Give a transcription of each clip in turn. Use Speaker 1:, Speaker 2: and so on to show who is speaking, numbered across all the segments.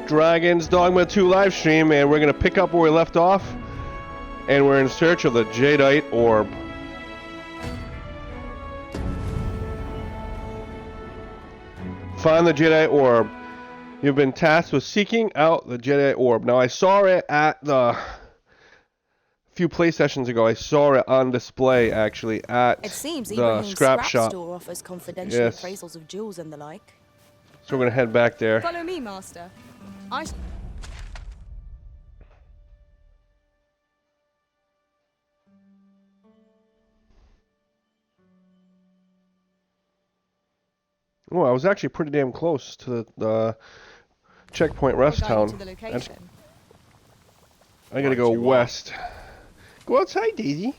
Speaker 1: Dragon's Dogma 2 live stream, and we're going to pick up where we left off, and we're in search of the Jadeite Orb. Find the Jadeite Orb. You've been tasked with seeking out the Jadeite Orb. Now, I saw it at the few play sessions ago. I saw it on display, actually, at the scrap shop.
Speaker 2: Store offers confidential appraisals of jewels and the like.
Speaker 1: So we're going to head back there.
Speaker 2: Follow me, Master. I
Speaker 1: was actually pretty damn close to the checkpoint rest town. I gotta go west. Go outside, Daisy.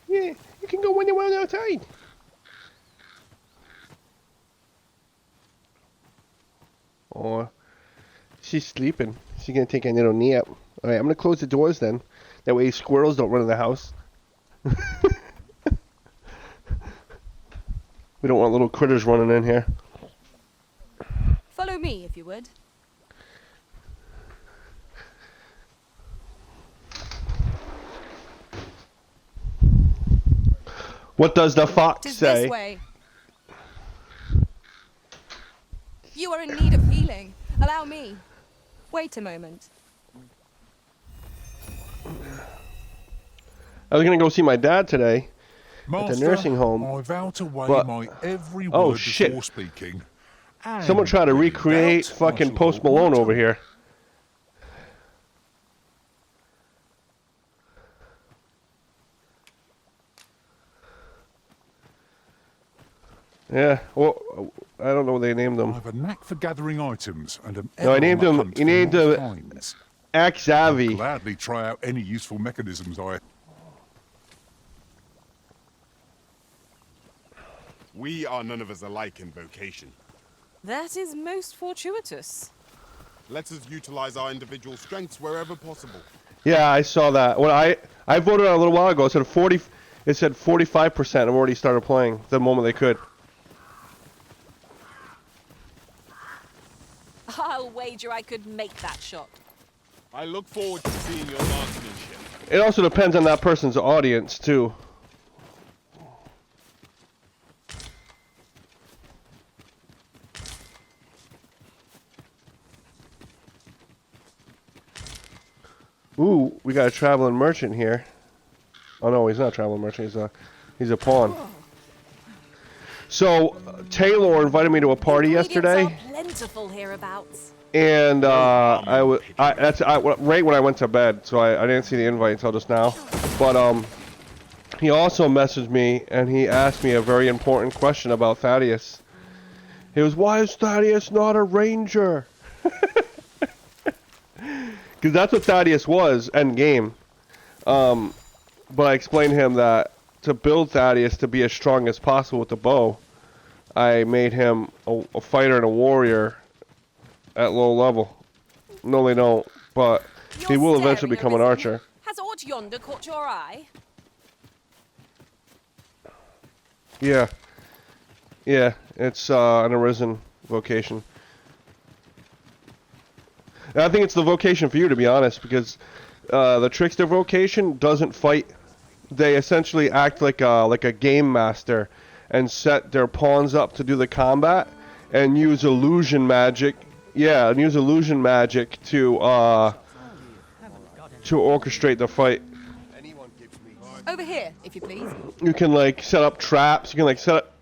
Speaker 1: Yeah, you can go when you want outside. Oh, she's sleeping. She's gonna take a little nap. All right, I'm gonna close the doors then. That way squirrels don't run in the house. We don't want little critters running in here.
Speaker 2: Follow me, if you would.
Speaker 1: What does the fox say?
Speaker 2: This way. You are in need of healing. Allow me. Wait a moment.
Speaker 1: I was gonna go see my dad today.
Speaker 3: Master,
Speaker 1: at the nursing home.
Speaker 3: I vow to weigh
Speaker 1: but,
Speaker 3: my every word before speaking.
Speaker 1: Someone tried to recreate fucking Post Malone over here. Yeah, well, I don't know what they named them.
Speaker 3: I have a knack for gathering items and am
Speaker 1: no, I named him. He named him Axavi.
Speaker 3: I'll gladly try out any useful mechanisms
Speaker 4: We are none of us alike in vocation.
Speaker 2: That is most fortuitous.
Speaker 4: Let us utilize our individual strengths wherever possible.
Speaker 1: Yeah, I saw that. When I voted on a little while ago, it said 45%. I've already started playing the moment they could.
Speaker 2: I'll wager I could make that shot.
Speaker 4: I look forward to seeing your marksmanship.
Speaker 1: It also depends on that person's audience too. Ooh, we got a traveling merchant here. Oh no, he's not a traveling merchant. He's a pawn. So Taylor invited me to a party yesterday.
Speaker 2: Plentiful hereabouts.
Speaker 1: And that's right when I went to bed, so I didn't see the invite until just now. But he also messaged me and he asked me a very important question about Thaddeus. He was, why is Thaddeus not a ranger? Because that's what Thaddeus was, end game. But I explained to him that to build Thaddeus to be as strong as possible with the bow, I made him a fighter and a warrior at low level. No, they don't, but he will eventually become an archer.
Speaker 2: Has aught yonder caught your eye?
Speaker 1: Yeah. Yeah, it's an arisen vocation. And I think it's the vocation for you, to be honest, because the trickster vocation doesn't fight. They essentially act like a game master and set their pawns up to do the combat and use illusion magic. Yeah, and use illusion magic to orchestrate the fight.
Speaker 2: Over here, if you please.
Speaker 1: You can like set up traps. You can like set up.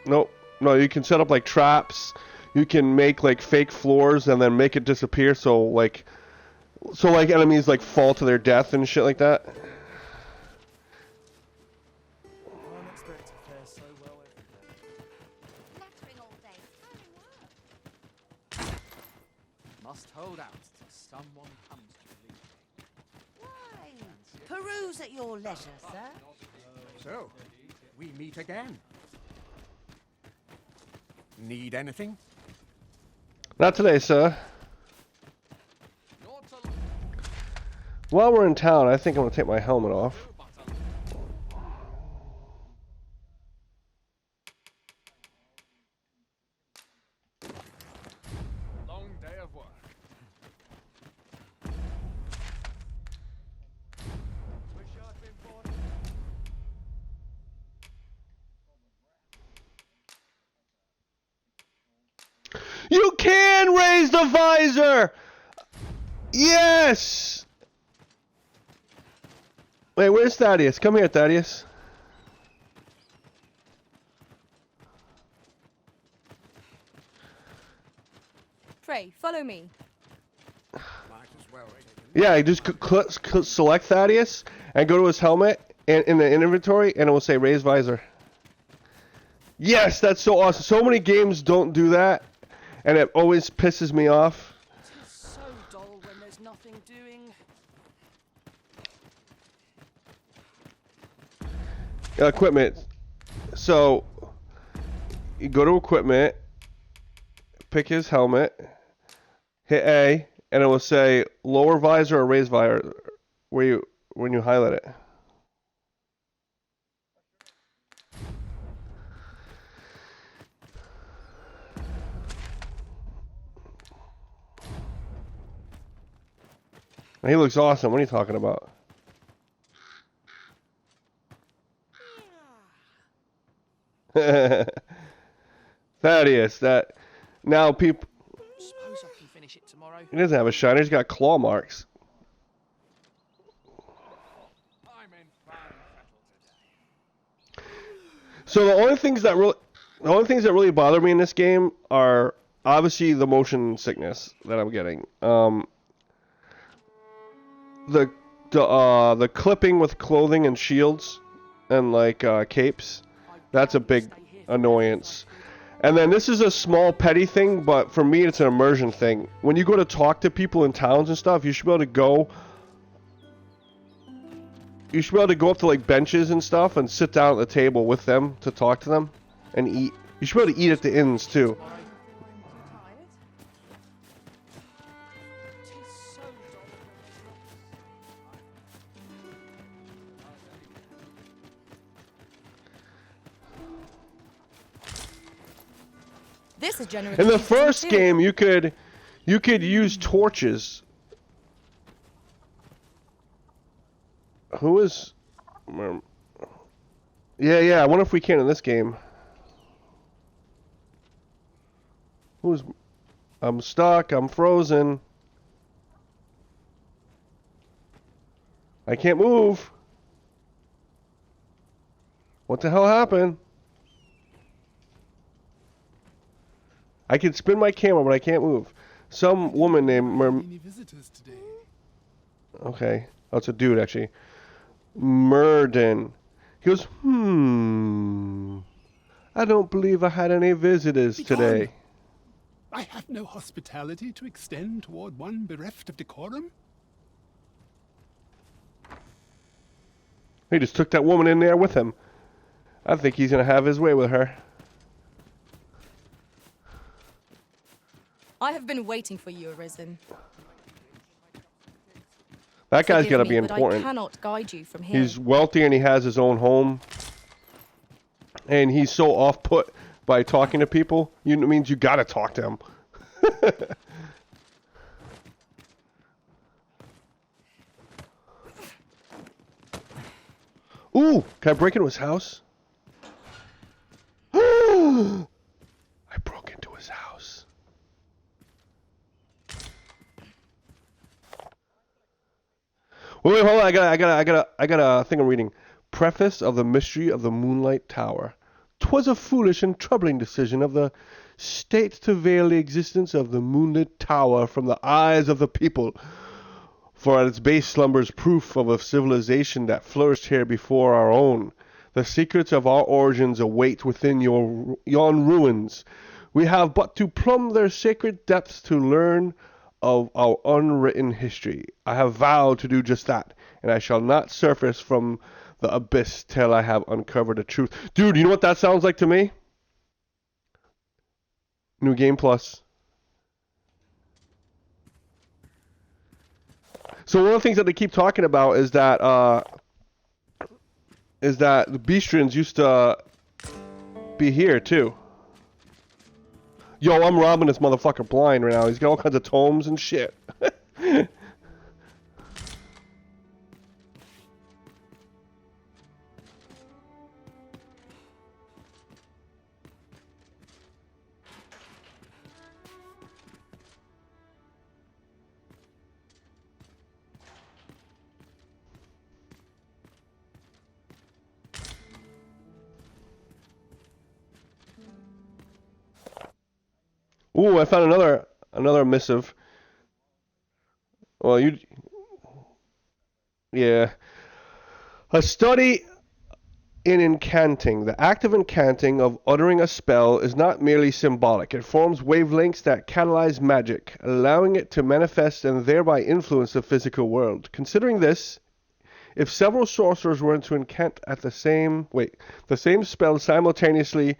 Speaker 1: No, you can set up like traps. You can make like fake floors and then make it disappear so like enemies like fall to their death and shit like that.
Speaker 5: Must hold out till someone comes to relieve me.
Speaker 6: Why? Peruse at your leisure, sir.
Speaker 5: So, we meet again. Need anything?
Speaker 1: Not today, sir. While we're in town, I think I'm going to take my helmet off. You can raise the visor! Yes! Wait, where's Thaddeus? Come here, Thaddeus.
Speaker 2: Pray, follow me.
Speaker 1: Yeah, just select Thaddeus and go to his helmet and in the inventory, and it will say raise visor. Yes, that's so awesome. So many games don't do that, and it always pisses me off.
Speaker 5: It is so dull when there's nothing doing.
Speaker 1: Equipment. So you go to equipment, pick his helmet, hit A, and it will say lower visor or raise visor when you highlight it. And he looks awesome. What are you talking about? Thaddeus, that now people.
Speaker 5: Suppose I can finish it tomorrow.
Speaker 1: He doesn't have a shiner. He's got claw marks.
Speaker 5: I'm in fine fettle today.
Speaker 1: So the only things that really bother me in this game are obviously the motion sickness that I'm getting. The clipping with clothing and shields and like capes. That's a big annoyance. And then this is a small petty thing, but for me it's an immersion thing. When you go to talk to people in towns and stuff, you should be able to go up to like benches and stuff and sit down at the table with them to talk to them and eat. You should be able to eat at the inns too.
Speaker 2: This is generated.
Speaker 1: In the first game, you could use torches. Who is? Yeah. I wonder if we can in this game. Who's? I'm stuck. I'm frozen. I can't move. What the hell happened? I can spin my camera, but I can't move. Some woman named
Speaker 7: Any visitors today?
Speaker 1: Okay. Oh, it's a dude, actually. Murden. He goes, I don't believe I had any visitors today.
Speaker 7: I have no hospitality to extend toward one bereft of decorum.
Speaker 1: He just took that woman in there with him. I think he's going to have his way with her.
Speaker 2: I have been waiting for you, Arisen.
Speaker 1: That guy's got to
Speaker 2: Forgive
Speaker 1: be
Speaker 2: me, but
Speaker 1: important.
Speaker 2: I cannot guide you from here.
Speaker 1: He's wealthy and he has his own home. And he's so off-put by talking to people. It means you got to talk to him. Ooh, can I break into his house? I broke into his house. Wait, hold on. I got a thing I'm reading. Preface of the Mystery of the Moonlight Tower. 'Twas a foolish and troubling decision of the state to veil the existence of the moonlit tower from the eyes of the people. For at its base slumbers proof of a civilization that flourished here before our own. The secrets of our origins await within yon ruins. We have but to plumb their sacred depths to learn of our unwritten history. I have vowed to do just that, and I shall not surface from the abyss till I have uncovered the truth. Dude, you know what that sounds like to me? New Game Plus. So one of the things that they keep talking about is that the Beastrians used to be here too. Yo, I'm robbing this motherfucker blind right now. He's got all kinds of tomes and shit. Ooh, I found another missive. Well, yeah. A study in incanting. The act of incanting, of uttering a spell, is not merely symbolic. It forms wavelengths that catalyze magic, allowing it to manifest and thereby influence the physical world. Considering this, if several sorcerers were to incant at the same spell simultaneously,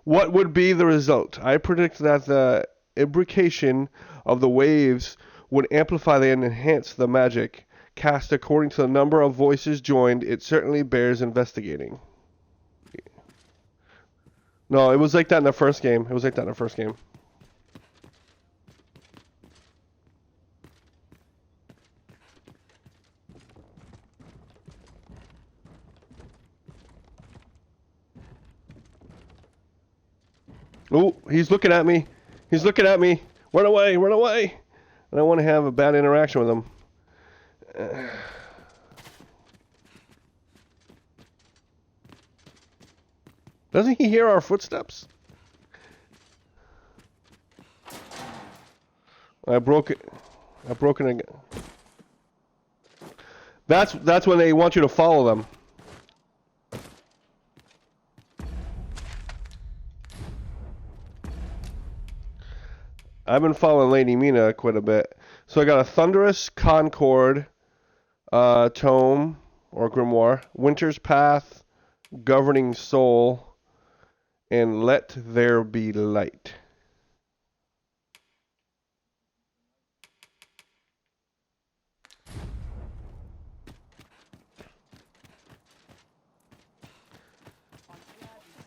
Speaker 1: what would be the result? I predict that the imbrication of the waves would amplify and enhance the magic cast according to the number of voices joined. It certainly bears investigating. No, it was like that in the first game. It was like that in the first game. Oh, he's looking at me. He's looking at me. Run away, run away. I don't want to have a bad interaction with him. Doesn't he hear our footsteps? I broke it. I broke it again. That's when they want you to follow them. I've been following Lady Mina quite a bit. So I got a Thunderous Concord Tome or Grimoire, Winter's Path, Governing Soul, and Let There Be Light.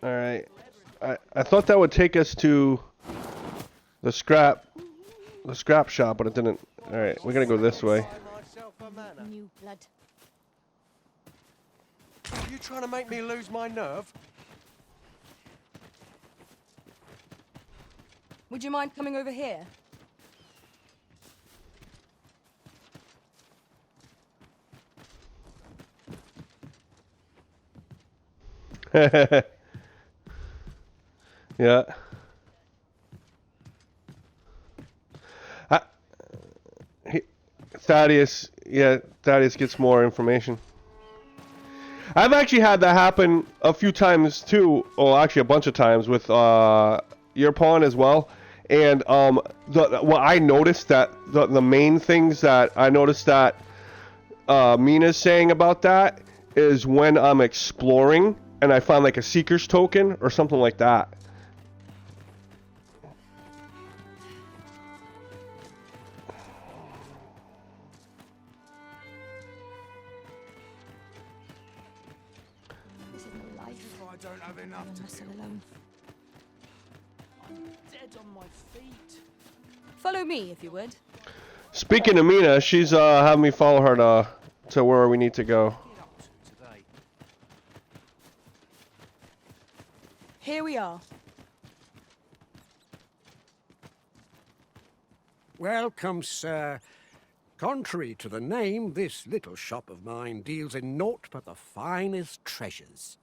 Speaker 1: Alright. I thought that would take us to the scrap shop, but it didn't. Alright, we're gonna go this way.
Speaker 6: New blood.
Speaker 8: Are you trying to make me lose my nerve?
Speaker 2: Would you mind coming over here?
Speaker 1: Yeah. Thaddeus gets more information. I've actually had that happen a few times too. Well, actually a bunch of times with your pawn as well. And I noticed that the main things that I noticed that Mina's saying about that is when I'm exploring and I find like a Seeker's token or something like that.
Speaker 2: This isn't life.
Speaker 8: I don't have enough
Speaker 2: I'm
Speaker 8: to
Speaker 2: muscle
Speaker 8: do.
Speaker 2: alone.
Speaker 5: I'm dead on my feet.
Speaker 2: Follow me, if you would.
Speaker 1: Speaking of Mina, she's having me follow her to where we need to go.
Speaker 5: What are you up to today?
Speaker 2: Here we are.
Speaker 9: Welcome, sir. Contrary to the name, this little shop of mine deals in naught but the finest treasures.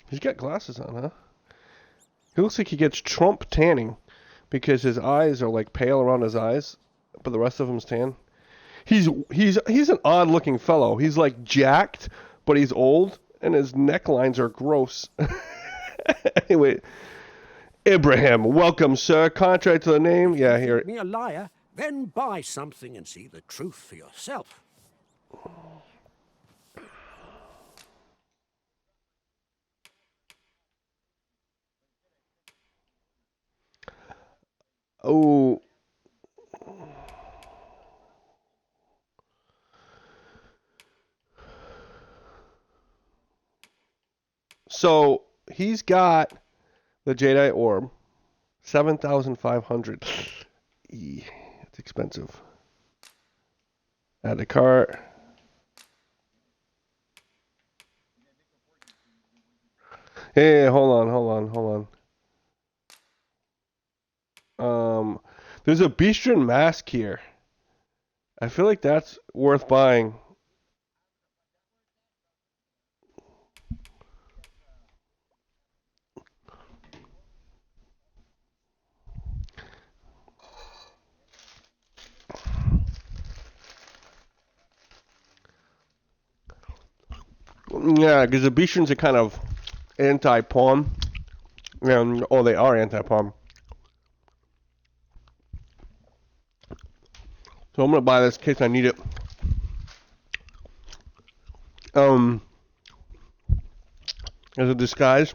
Speaker 1: He's got glasses on, huh? He looks like he gets Trump tanning because his eyes are like pale around his eyes, but the rest of him's tan. He's an odd looking fellow. He's like jacked, but he's old and his necklines are gross. Anyway, Ibrahim, welcome, sir. Contrary to the name, yeah, here.
Speaker 9: Me a liar, then buy something and see the truth for yourself.
Speaker 1: Oh. So he's got the Jadeite Orb, 7,500. It's expensive. Add the cart. Hey, hold on. There's a Beastren mask here. I feel like that's worth buying. Yeah, because the Beatrians are kind of anti-pawn. And, oh, they are anti-pawn. So I'm gonna buy this in case I need it. As a disguise.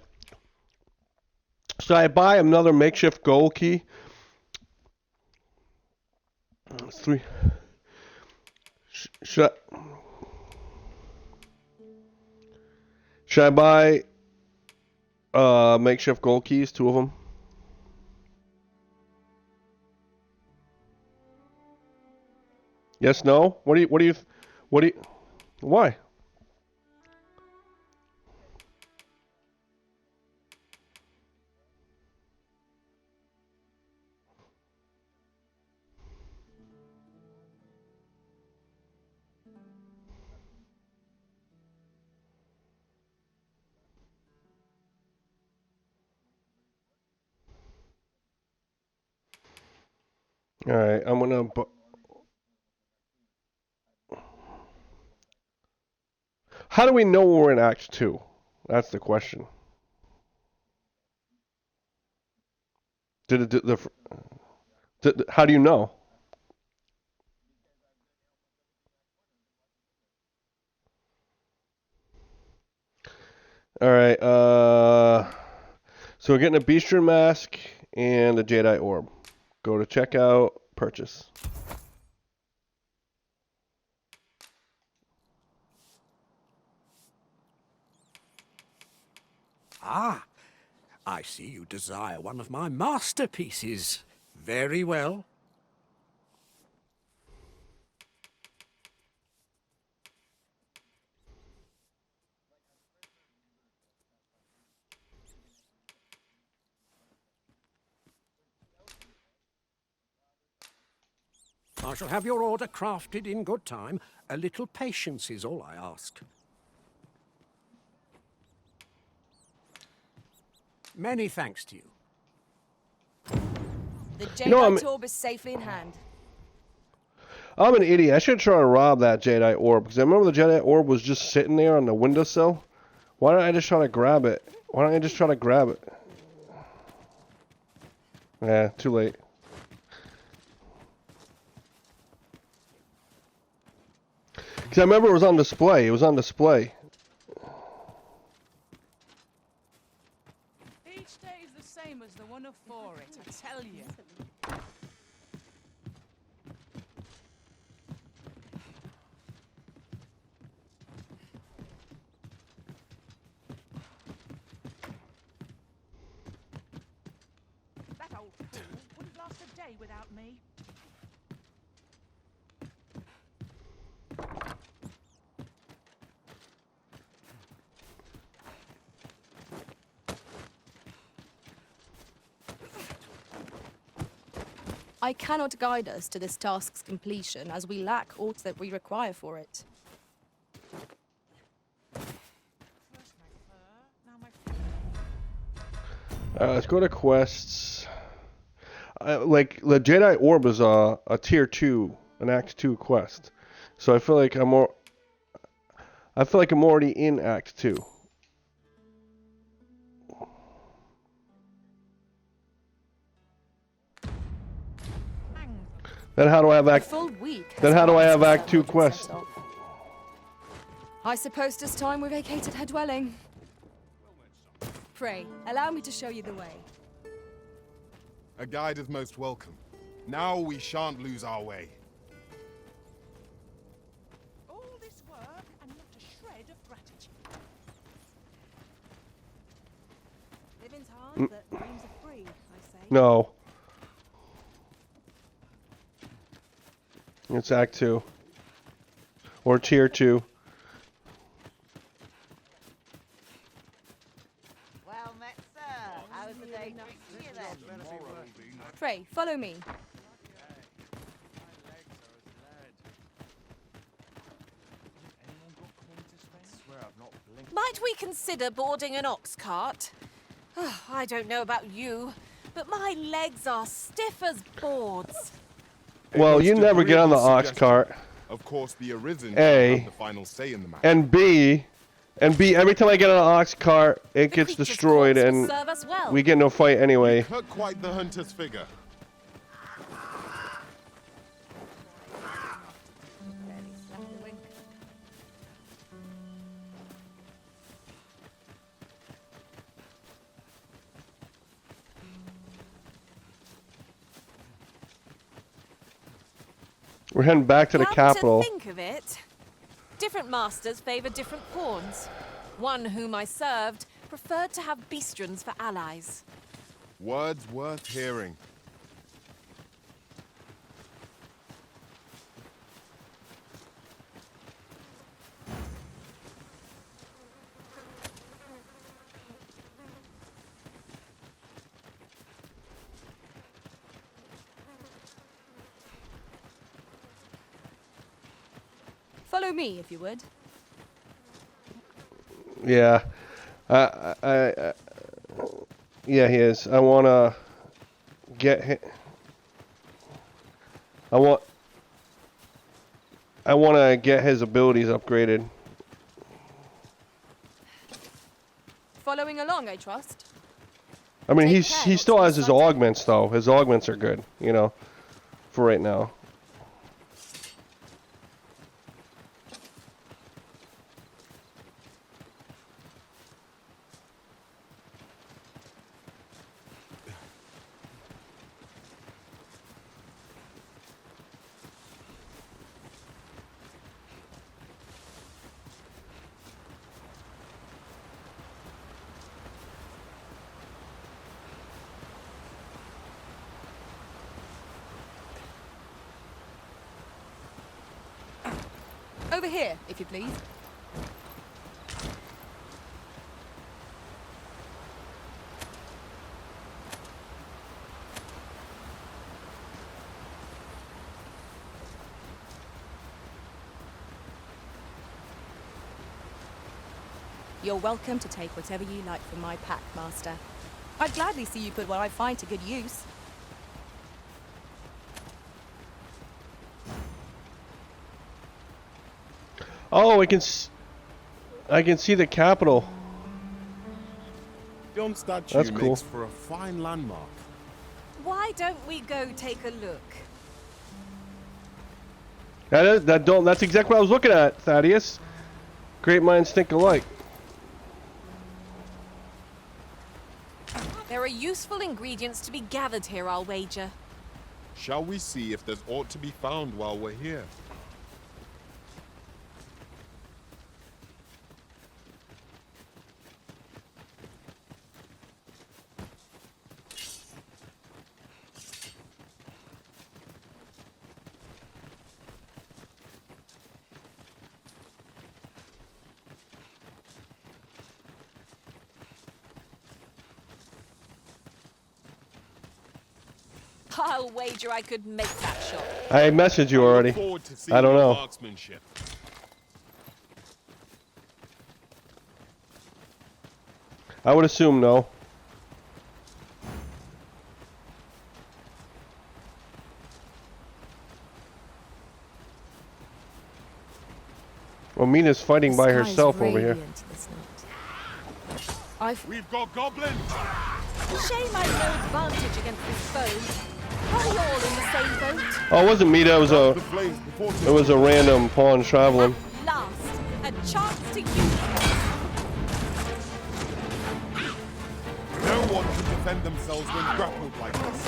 Speaker 1: Should I buy another makeshift gold key? It's 3. Should I buy makeshift gold keys, 2 of them? Yes, no? What do you why? All right, I'm gonna. How do we know we're in Act 2? That's the question. How do you know? All right. So we're getting a Beastrian mask and a Jadeite Orb. Go to checkout, purchase.
Speaker 9: Ah, I see you desire one of my masterpieces. Very well. I shall have your order crafted in good time. A little patience is all I ask. Many thanks to you.
Speaker 2: The Jadeite Orb is safely in hand.
Speaker 1: I'm an idiot. I should try to rob that Jadeite Orb because I remember the Jadeite Orb was just sitting there on the windowsill. Why don't I just try to grab it? Why don't I just try to grab it? Yeah, too late. Because I remember it was on display. It was on display.
Speaker 5: Each day is the same as the one afore it, I tell you. That old fool wouldn't last a day without me.
Speaker 2: I cannot guide us to this task's completion, as we lack aught that we require for it.
Speaker 5: First my fur, now my
Speaker 1: Let's go to quests. Like the Jadeite Orb is a tier 2, an Act 2 quest. So I feel like I'm already in Act 2. Then how do I have
Speaker 2: A
Speaker 1: Act?
Speaker 2: full week.
Speaker 1: Then how do I have Act 2 quest?
Speaker 2: I suppose 'tis time we vacated her dwelling. Pray, allow me to show you the way.
Speaker 4: A guide is most welcome. Now we shan't lose our way.
Speaker 5: all this work and not a shred of gratitude.
Speaker 2: Living's hard, but dreams are free, I say.
Speaker 1: No. It's Act 2. Or Tier 2.
Speaker 6: Well met, sir. How's the day treating you then?
Speaker 2: Pray, follow me.
Speaker 6: Might we consider boarding an ox cart? I don't know about you, but my legs are stiff as boards.
Speaker 1: Well, you never get on the ox cart.
Speaker 4: Of course, the Arisen
Speaker 1: A.
Speaker 4: have the final say in the matter.
Speaker 1: And B, And B, every time I get on an ox cart, it gets
Speaker 6: creature's
Speaker 1: destroyed,
Speaker 6: corpse will
Speaker 1: and
Speaker 6: serve us well.
Speaker 1: we get no fight anyway.
Speaker 4: Cut quite the hunter's figure.
Speaker 1: We're heading back to the
Speaker 6: Come
Speaker 1: capital.
Speaker 6: to think of it, different masters favor different pawns. One whom I served preferred to have beastrons for allies.
Speaker 4: Words worth hearing.
Speaker 2: Follow me, if you would.
Speaker 1: Yeah. Yeah, he is. I want to get him. I want to get his abilities upgraded.
Speaker 2: Following along, I trust.
Speaker 1: I mean,
Speaker 2: Take
Speaker 1: he
Speaker 2: care,
Speaker 1: still
Speaker 2: not
Speaker 1: has
Speaker 2: to
Speaker 1: his
Speaker 2: be sighted.
Speaker 1: augments though. His augments are good, you know, for right now.
Speaker 2: Over here, if you please. You're welcome to take whatever you like from my pack, Master. I'd gladly see you put what I find to good use.
Speaker 1: Oh, I can see the capital.
Speaker 4: Dome statue
Speaker 1: That's cool.
Speaker 4: makes for a fine landmark.
Speaker 6: Why don't we go take a look?
Speaker 1: That's exactly what I was looking at, Thaddeus. Great minds think alike.
Speaker 6: There are useful ingredients to be gathered here, I'll wager.
Speaker 4: Shall we see if there's aught to be found while we're here?
Speaker 6: I'll wager I could make that shot.
Speaker 1: I messaged you
Speaker 4: I look
Speaker 1: already.
Speaker 4: forward to seeing
Speaker 1: I don't
Speaker 4: your
Speaker 1: know.
Speaker 4: marksmanship.
Speaker 1: I would assume no. Well, Mina's fighting by herself over here.
Speaker 4: We've got goblins!
Speaker 6: Shame I've no advantage against this foe. Are we all in the same boat?
Speaker 1: Oh, it wasn't Mina. It was
Speaker 4: The flames before
Speaker 1: it was a random pawn traveling.
Speaker 6: At last, a chance to use.
Speaker 4: No one can defend themselves when grappled like this.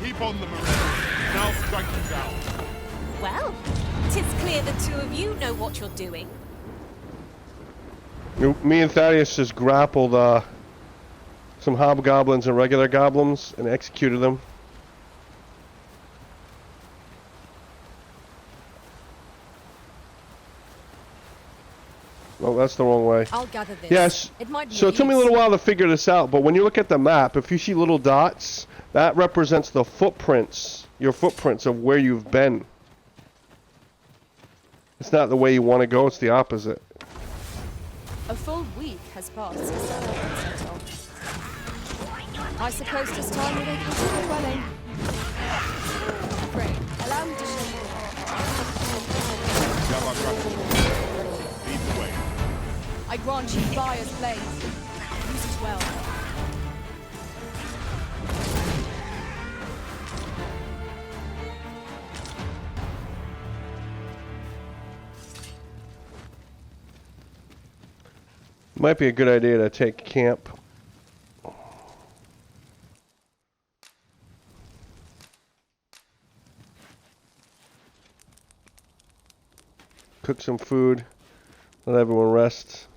Speaker 4: Keep on the Marine. Now strike them down.
Speaker 6: Well, 'tis clear the two of you know what you're doing.
Speaker 1: Me and Thaddeus just grappled some hobgoblins and regular goblins and executed them. Oh, that's the wrong way.
Speaker 2: I'll gather this.
Speaker 1: Yes.
Speaker 2: It might be
Speaker 1: So
Speaker 2: of
Speaker 1: it took me a
Speaker 2: use.
Speaker 1: little while to figure this out, but when you look at the map, if you see little dots, that represents the footprints, your footprints of where you've been. It's not the way you want to go, it's the opposite.
Speaker 2: A full week has passed since I set off. I suppose 'tis time we make the dwelling. Pray, allow me to show you.
Speaker 4: have our gratitude. Lead the way.
Speaker 2: I grant you fire's blaze. Use it well.
Speaker 1: Might be a good idea to take camp. Cook some food. Let everyone rest.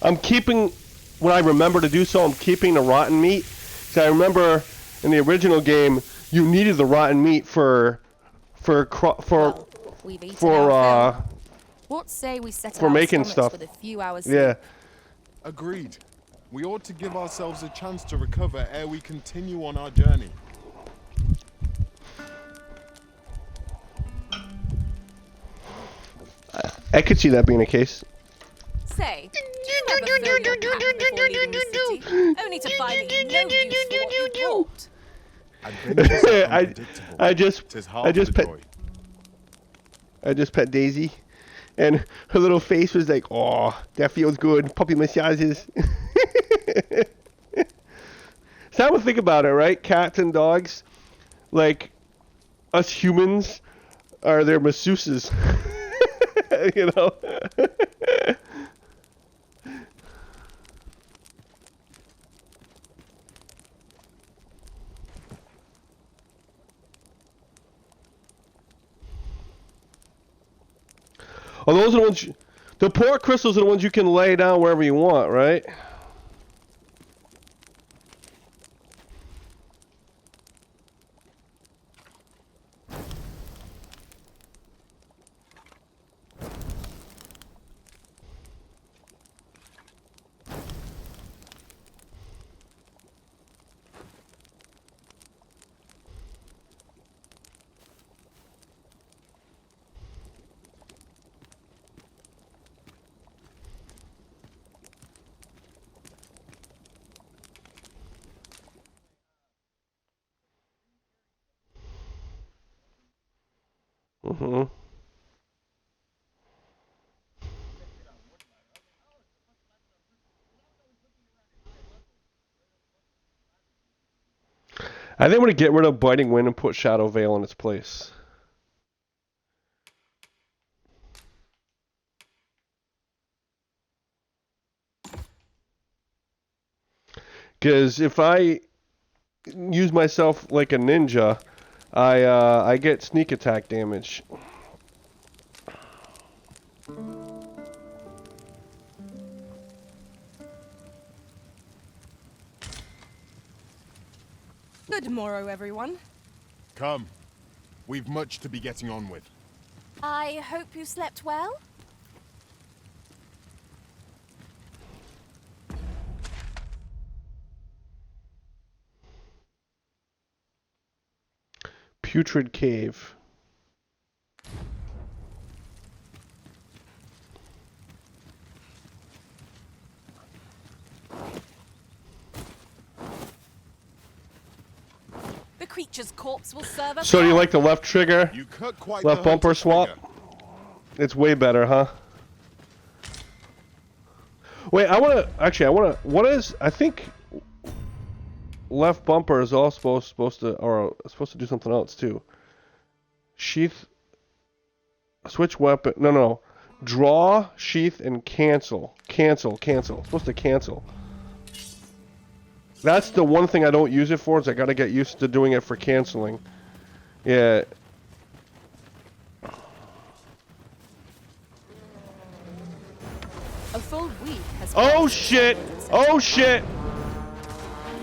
Speaker 1: I'm keeping what I remember to do so. I'm keeping the rotten meat. So I remember in the original game, you needed the rotten meat for
Speaker 2: Well, we've eaten
Speaker 1: for
Speaker 2: our fill. What say we set
Speaker 1: for
Speaker 2: our
Speaker 1: making
Speaker 2: stomachs
Speaker 1: stuff.
Speaker 2: with a few hours
Speaker 1: Yeah.
Speaker 2: sleep?
Speaker 4: Agreed. We ought to give ourselves a chance to recover ere we continue on our journey.
Speaker 1: I could see that being the case.
Speaker 6: Say, do you ever fill your pack before leaving the city, only to find that you've no use for what you bought?
Speaker 4: Adventures are unpredictable.
Speaker 1: I just
Speaker 4: 'Tis half the joy.
Speaker 1: I just pet Daisy, and her little face was like, "Oh, that feels good." Puppy massages. So I would think about it, right? Cats and dogs, like us humans, are their masseuses. You know. Oh, those are the ones. The pork crystals are the ones you can lay down wherever you want, right? Mm-hmm. I think I'm gonna get rid of Biting Wind and put Shadow Veil in its place. Because if I use myself like a ninja, I get sneak attack damage.
Speaker 2: Good morrow, everyone.
Speaker 4: Come. We've much to be getting on with.
Speaker 6: I hope you slept well?
Speaker 1: Putrid Cave.
Speaker 6: The creature's corpse will serve us.
Speaker 1: So do you
Speaker 6: well.
Speaker 1: like the left trigger,
Speaker 4: You cut quite
Speaker 1: left
Speaker 4: the
Speaker 1: bumper
Speaker 4: hunter's
Speaker 1: swap?
Speaker 4: figure.
Speaker 1: It's way better, huh? Wait, what is, I think left bumper is also supposed to do something else too. Sheath, switch weapon, no. Draw, sheath, and cancel. Cancel. It's supposed to cancel. That's the one thing I don't use it for, is I gotta get used to doing it for canceling. Yeah.
Speaker 2: A full week has
Speaker 1: Oh
Speaker 2: passed
Speaker 1: shit!
Speaker 2: since the
Speaker 1: Oh shit!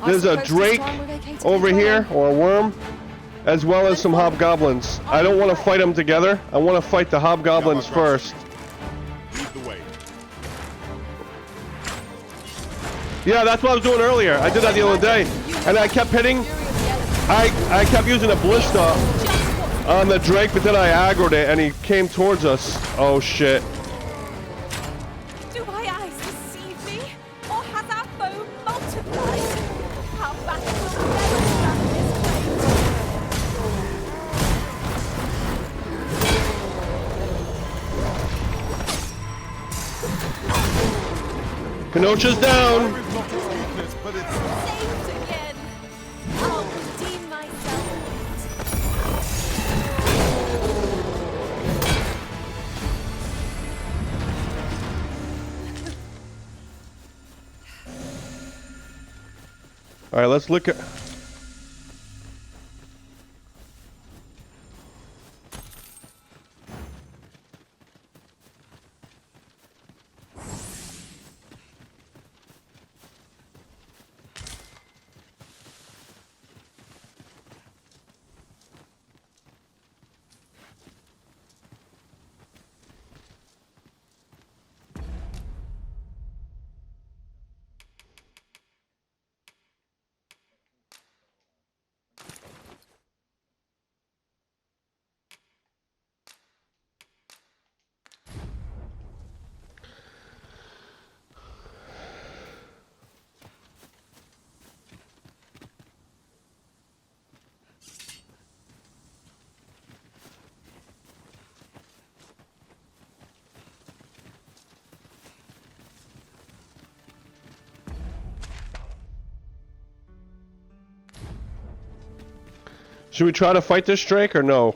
Speaker 2: I
Speaker 1: There's a
Speaker 2: suppose it's
Speaker 1: drake
Speaker 2: time we vacated
Speaker 1: over
Speaker 2: the
Speaker 1: here,
Speaker 2: dwelling.
Speaker 1: or a worm, as well as some hobgoblins. I don't want to fight them together. I want to fight the hobgoblins first.
Speaker 4: Lead the way.
Speaker 1: Yeah, that's what I was doing earlier. I did that the other day, and I kept hitting. I kept using a ballista on the Drake, but then I aggroed it, and he came towards us. Oh shit!
Speaker 6: Do my eyes deceive me? Or has our foe multiplied? Our battle will never stop this
Speaker 1: Kenosha's down.
Speaker 4: It's not its weakness, but it's
Speaker 6: saved again. I'll redeem myself.
Speaker 1: All right, let's look at. Should we try to fight this Drake or no?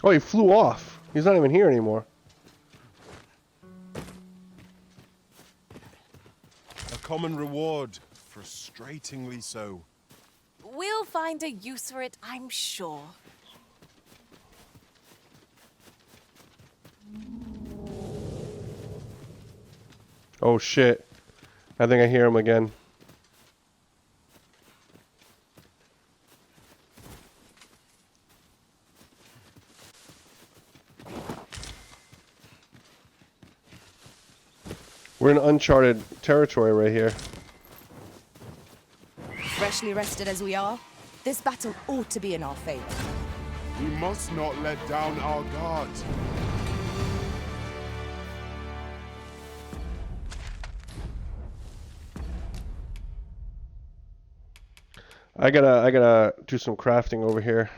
Speaker 1: Oh, he flew off. He's not even here anymore.
Speaker 4: a common reward. Frustratingly so.
Speaker 6: We'll find a use for it, I'm sure.
Speaker 1: Oh shit. I think I hear him again. We're in uncharted territory right here.
Speaker 2: Freshly rested as we are, this battle ought to be in our favor.
Speaker 4: We must not let down our guard.
Speaker 1: I gotta do some crafting over here.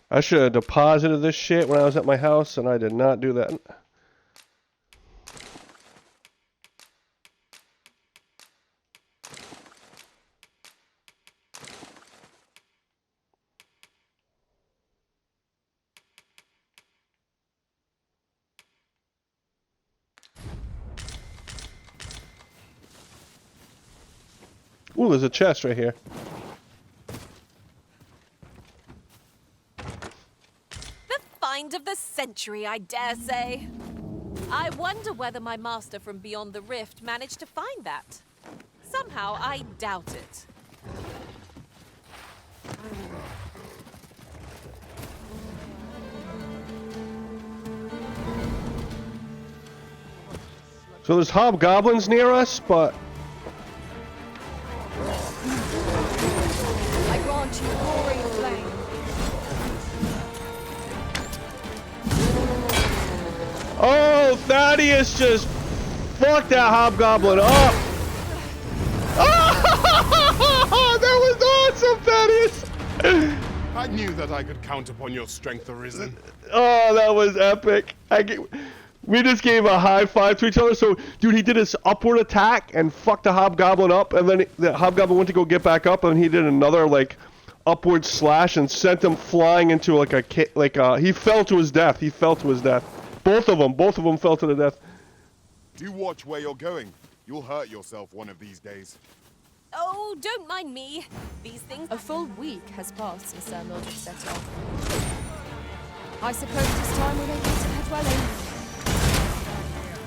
Speaker 1: I should have deposited this shit when I was at my house, and I did not do that. Ooh, there's a chest right here.
Speaker 6: Find of the century, I dare say. I wonder whether my master from beyond the rift managed to find that. Somehow, I doubt it.
Speaker 1: So there's hobgoblins near us, but
Speaker 2: I grant you glory of flame.
Speaker 1: oh, Thaddeus just fucked that hobgoblin up. Oh, that was awesome, Thaddeus.
Speaker 4: I knew that I could count upon your strength, Arisen.
Speaker 1: Oh, that was epic. We just gave a high five to each other. So, dude, he did his upward attack and fucked the hobgoblin up, and then the hobgoblin went to go get back up, and he did another like upward slash and sent him flying into like he fell to his death. He fell to his death. Both of them fell to the death.
Speaker 4: Do watch where you're going. You'll hurt yourself one of these days.
Speaker 6: Oh, don't mind me. These things.
Speaker 2: A full week has passed since Sir Mildred set off. I suppose it's time we make it to her dwelling.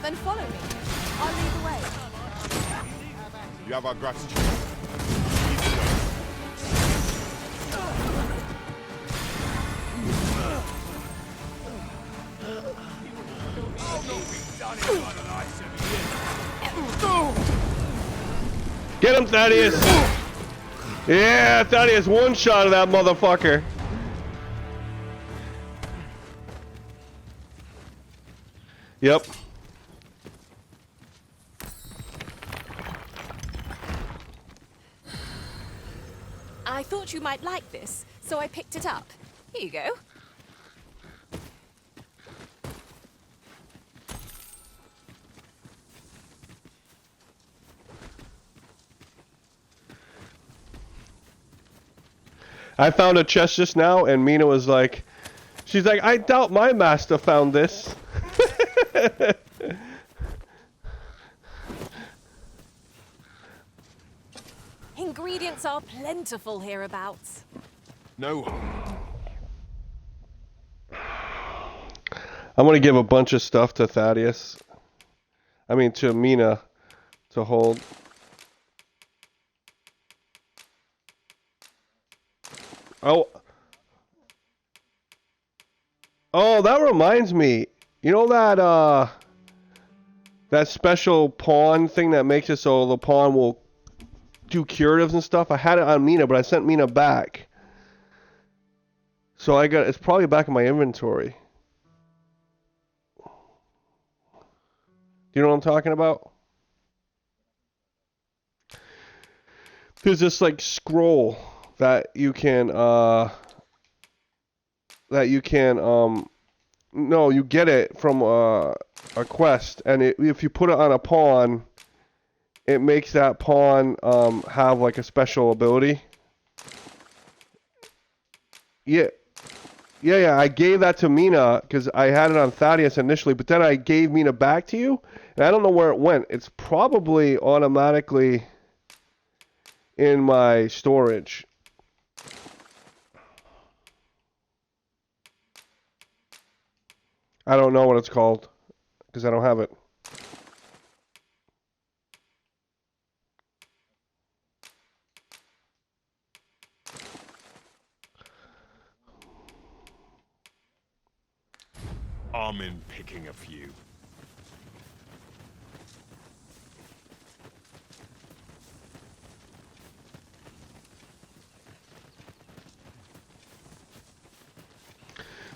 Speaker 2: Then follow me. I'll lead the way.
Speaker 4: You have our gratitude. Lead the way.
Speaker 1: Get him, Thaddeus! Yeah, Thaddeus, one shot of that motherfucker. Yep.
Speaker 6: I thought you might like this, so I picked it up. Here you go.
Speaker 1: I found a chest just now, and Mina was like, she's like, I doubt my master found this.
Speaker 6: Ingredients are plentiful hereabouts.
Speaker 4: No.
Speaker 1: I'm gonna give a bunch of stuff to Thaddeus. I mean, to Mina to hold. Oh, that reminds me. You know that that special pawn thing that makes it so the pawn will do curatives and stuff? I had it on Mina, but I sent Mina back. So it's probably back in my inventory. Do you know what I'm talking about? There's this like scroll that you can no, you get it from a quest, and if you put it on a pawn, it makes that pawn have like a special ability. Yeah, I gave that to Mina because I had it on Thaddeus initially, but then I gave Mina back to you, and I don't know where it went. It's probably automatically in my storage. I don't know what it's called because I don't have it.
Speaker 4: I'm in picking a few.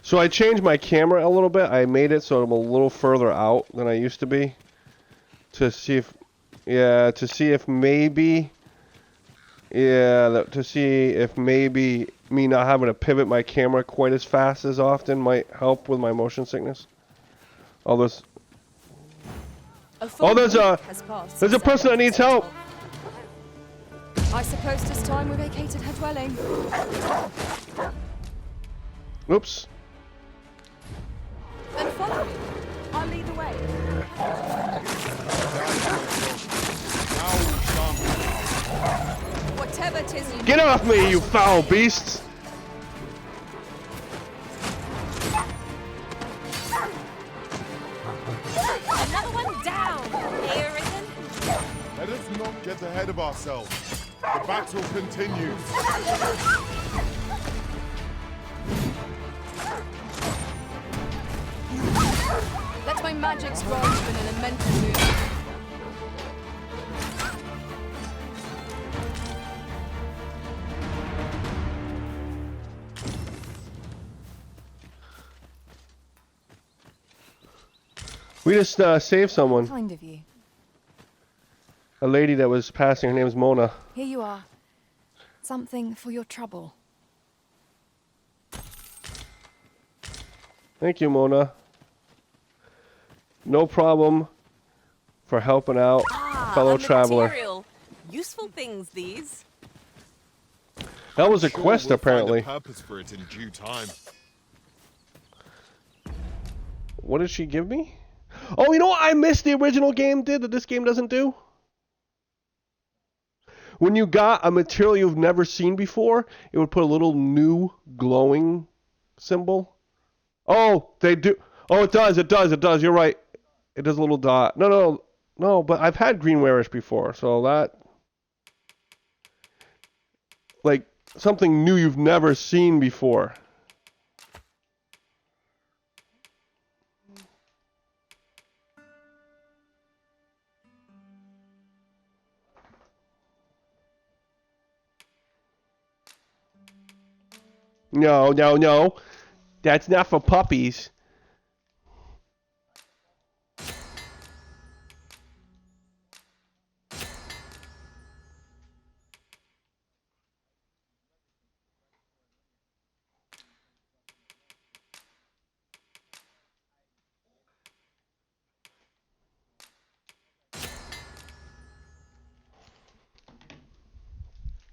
Speaker 1: So I changed my camera a little bit. I made it so I'm a little further out than I used to be. To see if maybe me not having to pivot my camera quite as fast as often might help with my motion sickness. There's a person that needs help.
Speaker 2: I suppose it's time we vacated her dwelling.
Speaker 1: Oops.
Speaker 2: Then follow me. I'll lead the way.
Speaker 4: Now we shan't.
Speaker 2: Whatever 'tis you
Speaker 1: Get off me, you foul beasts!
Speaker 6: Another one down. Arrogant.
Speaker 4: Let us not get ahead of ourselves. The battle continues.
Speaker 2: Let my magic scroll you in an elemental mood.
Speaker 1: We just saved someone.
Speaker 2: Kind of you.
Speaker 1: A lady that was passing. Her name is Mona.
Speaker 2: Here you are. Something for your trouble.
Speaker 1: Thank you, Mona. No problem for helping out fellow
Speaker 6: a
Speaker 1: traveler.
Speaker 6: material. Useful things, these.
Speaker 1: That was a
Speaker 4: Sure
Speaker 1: quest,
Speaker 4: we'll
Speaker 1: apparently.
Speaker 4: Find a purpose for it in due time.
Speaker 1: What did she give me? Oh, you know what I missed the original game did that this game doesn't do? When you got a material you've never seen before, it would put a little new glowing symbol. Oh, they do. Oh, it does. It does. It does. You're right. It does a little dot. No, but I've had green wearish before, so that... Like, something new you've never seen before. No. That's not for puppies.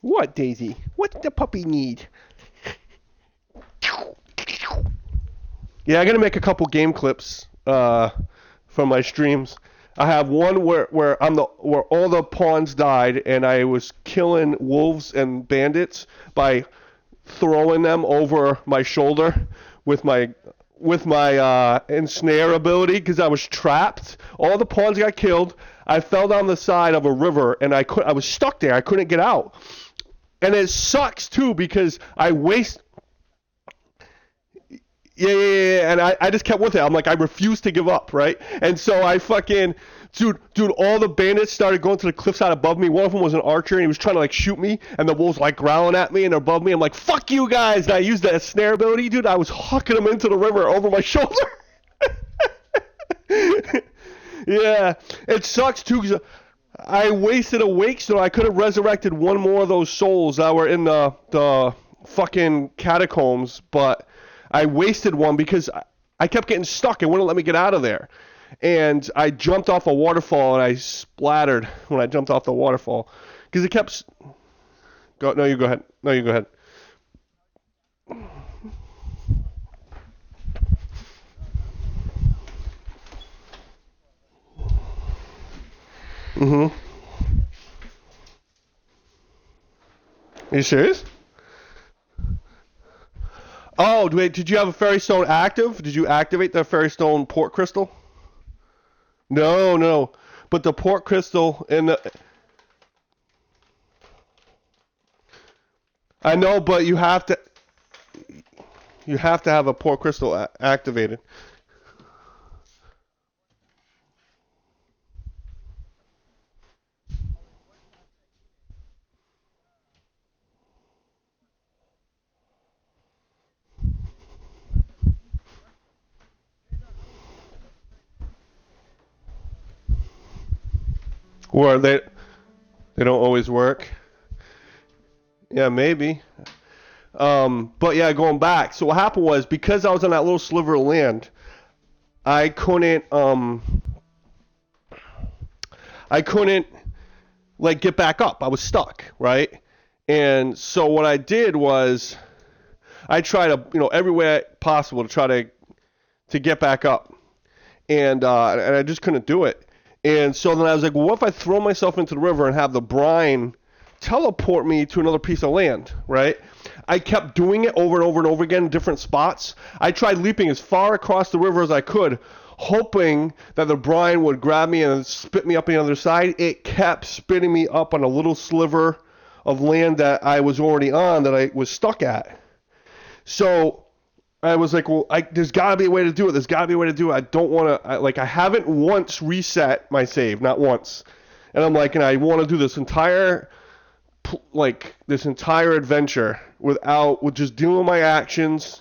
Speaker 1: What, Daisy? What did the puppy need? Yeah, I'm gonna make a couple game clips from my streams. I have one where all the pawns died and I was killing wolves and bandits by throwing them over my shoulder with my ensnare ability because I was trapped. All the pawns got killed. I fell down the side of a river and I was stuck there. I couldn't get out. And it sucks too because I waste. Yeah. And I just kept with it. I'm like, I refuse to give up, right? And so I fucking, dude, all the bandits started going to the cliffside above me. One of them was an archer and he was trying to like shoot me. And the wolves like growling at me and they're above me. I'm like, fuck you guys. And I used that snare ability, dude. I was hucking them into the river over my shoulder. Yeah, it sucks too because I wasted a wake, so I could have resurrected one more of those souls that were in the fucking catacombs, but I wasted one because I kept getting stuck. It wouldn't let me get out of there. And I jumped off a waterfall, and I splattered when I jumped off the waterfall. Because it kept... No, you go ahead. Mm-hmm. Are you serious? Oh, wait, did you have a fairy stone active? Did you activate the fairy stone port crystal? No. But the port crystal in the... I know, but you have to have a port crystal activated. Or they don't always work. Yeah, maybe. But yeah, going back. So what happened was because I was on that little sliver of land, I couldn't like get back up. I was stuck, right? And so what I did was I tried every way possible to try to get back up. And I just couldn't do it. And so then I was like, well, what if I throw myself into the river and have the brine teleport me to another piece of land, right? I kept doing it over and over and over again in different spots. I tried leaping as far across the river as I could, hoping that the brine would grab me and spit me up on the other side. It kept spitting me up on a little sliver of land that I was already on that I was stuck at. So I was like, well, there's got to be a way to do it. I don't want to, I haven't once reset my save, not once. And I'm like, and I want to do this entire adventure with just dealing with my actions,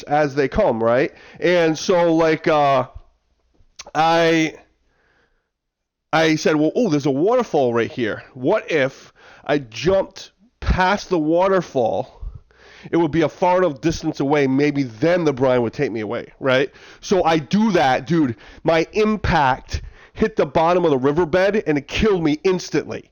Speaker 1: as they come, right? And so, I said, well, there's a waterfall right here. What if I jumped past the waterfall it would be a far enough distance away, maybe then the brine would take me away, right? So I do that, dude. My impact hit the bottom of the riverbed and it killed me instantly.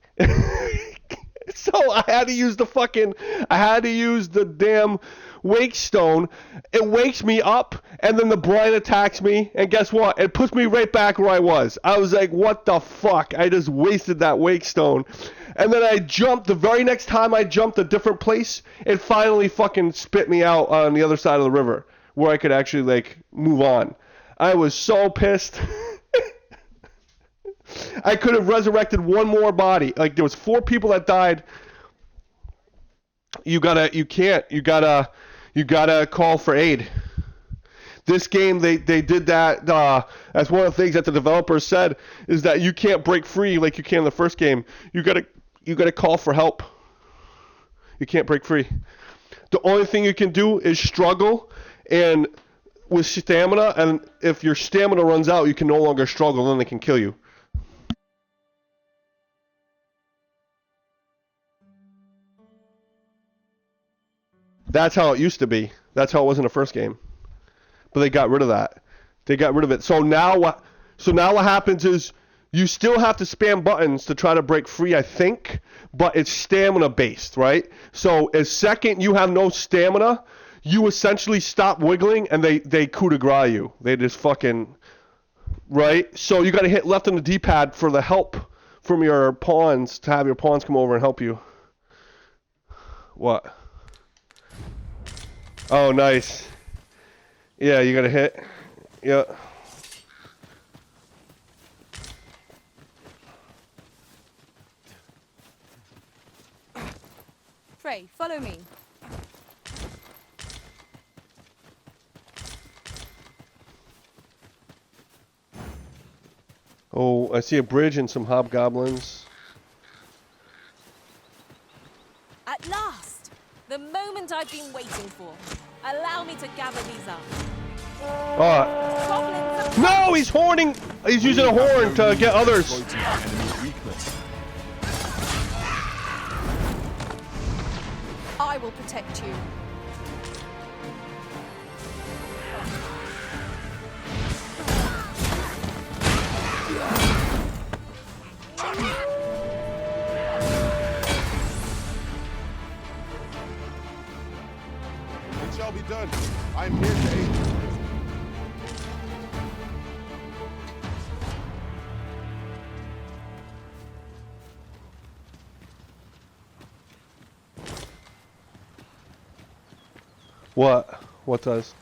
Speaker 1: So I had to use the damn wake stone. It wakes me up, and then the brine attacks me, and guess what? It puts me right back where I was. I was like, what the fuck? I just wasted that wake stone. And then I jumped. The very next time I jumped a different place, it finally fucking spit me out on the other side of the river, where I could actually, like, move on. I was so pissed. I could have resurrected one more body. Like, there was 4 people that died. You gotta call for aid. This game, they did that. That's one of the things that the developers said, is that you can't break free like you can in the first game. You gotta call for help. You can't break free. The only thing you can do is struggle and with stamina, and if your stamina runs out, you can no longer struggle, and then they can kill you. That's how it used to be. That's how it was in the first game. But they got rid of that. They got rid of it. So now what happens is you still have to spam buttons to try to break free, I think, but it's stamina based, right? So as second you have no stamina, you essentially stop wiggling and they coup de grace you. They just fucking, right? So you got to hit left on the D-pad for the help from your pawns, to have your pawns come over and help you. What? Oh, nice. Yeah, you gotta hit. Yeah.
Speaker 2: Frey, follow me.
Speaker 1: Oh, I see a bridge and some hobgoblins.
Speaker 6: At last! The moment I've been waiting for. Allow me to gather these up. Goblins are...
Speaker 1: No, he's horning! He's using a horn to get others.
Speaker 2: I will protect you.
Speaker 4: It shall be done. I am here to aid you.
Speaker 1: What? What does?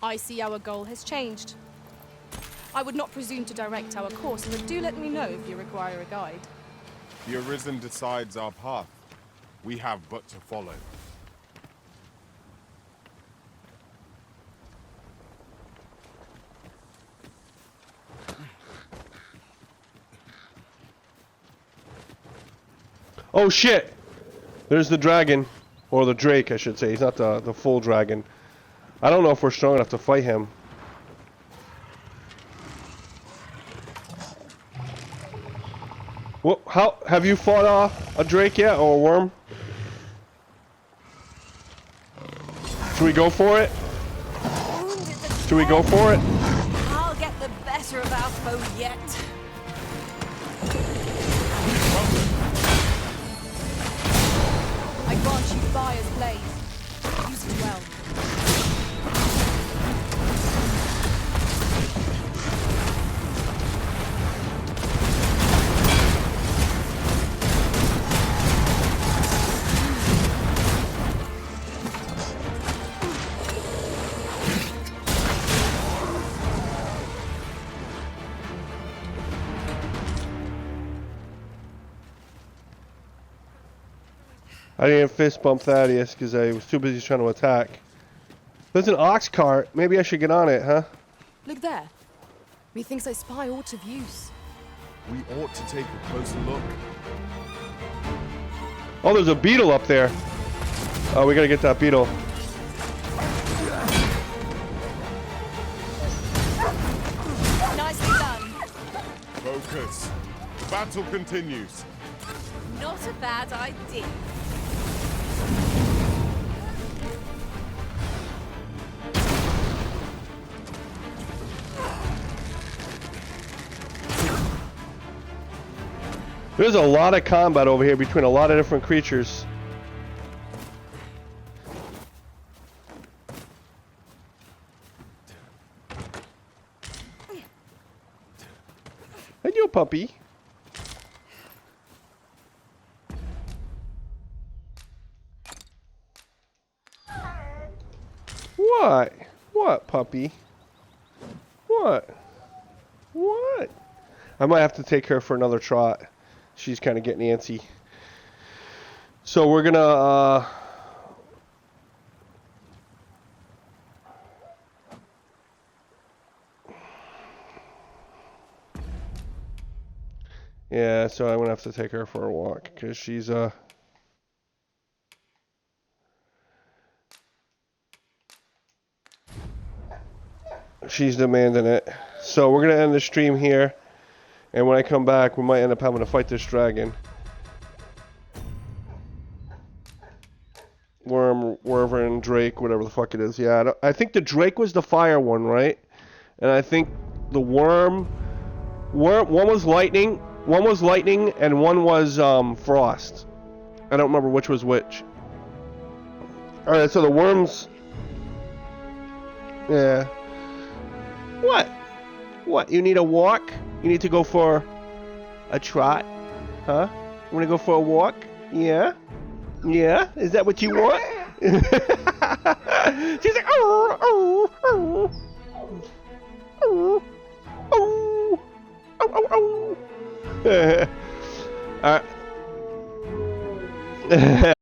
Speaker 2: I see our goal has changed. I would not presume to direct our course, but do let me know if you require a guide.
Speaker 4: The Arisen decides our path. We have but to follow.
Speaker 1: Oh shit! There's the dragon. Or the drake, I should say. He's not the full dragon. I don't know if we're strong enough to fight him. Well, how have you fought off a drake yet, or a worm? Should we go for it? Should we go for it?
Speaker 6: I'll get the better of our foe yet.
Speaker 2: I grant you fire's blaze. Use it well.
Speaker 1: I didn't fist bump Thaddeus because I was too busy trying to attack. There's an ox cart. Maybe I should get on it, huh?
Speaker 2: Look there. Methinks I spy aught of use.
Speaker 4: We ought to take a closer look.
Speaker 1: Oh, there's a beetle up there. Oh, we gotta get that beetle.
Speaker 6: Nicely done.
Speaker 4: Focus. The battle continues.
Speaker 6: Not a bad idea.
Speaker 1: There's a lot of combat over here between a lot of different creatures. Hello, puppy. What? What, puppy? What? What? I might have to take her for another trot. She's kind of getting antsy. So we're gonna, yeah, so I'm gonna have to take her for a walk, because she's demanding it. So we're gonna end the stream here, and when I come back, we might end up having to fight this dragon. Worm, Wyvern, Drake, whatever the fuck it is. Yeah, I think the Drake was the fire one, right? And I think the worm, one was lightning, and one was frost. I don't remember which was which. All right, so the worms. Yeah. What? What? You need a walk? You need to go for a trot? Huh? You want to go for a walk? Yeah? Yeah? Is that what you want? She's like, oh, oh, oh, oh, oh, oh, oh, oh.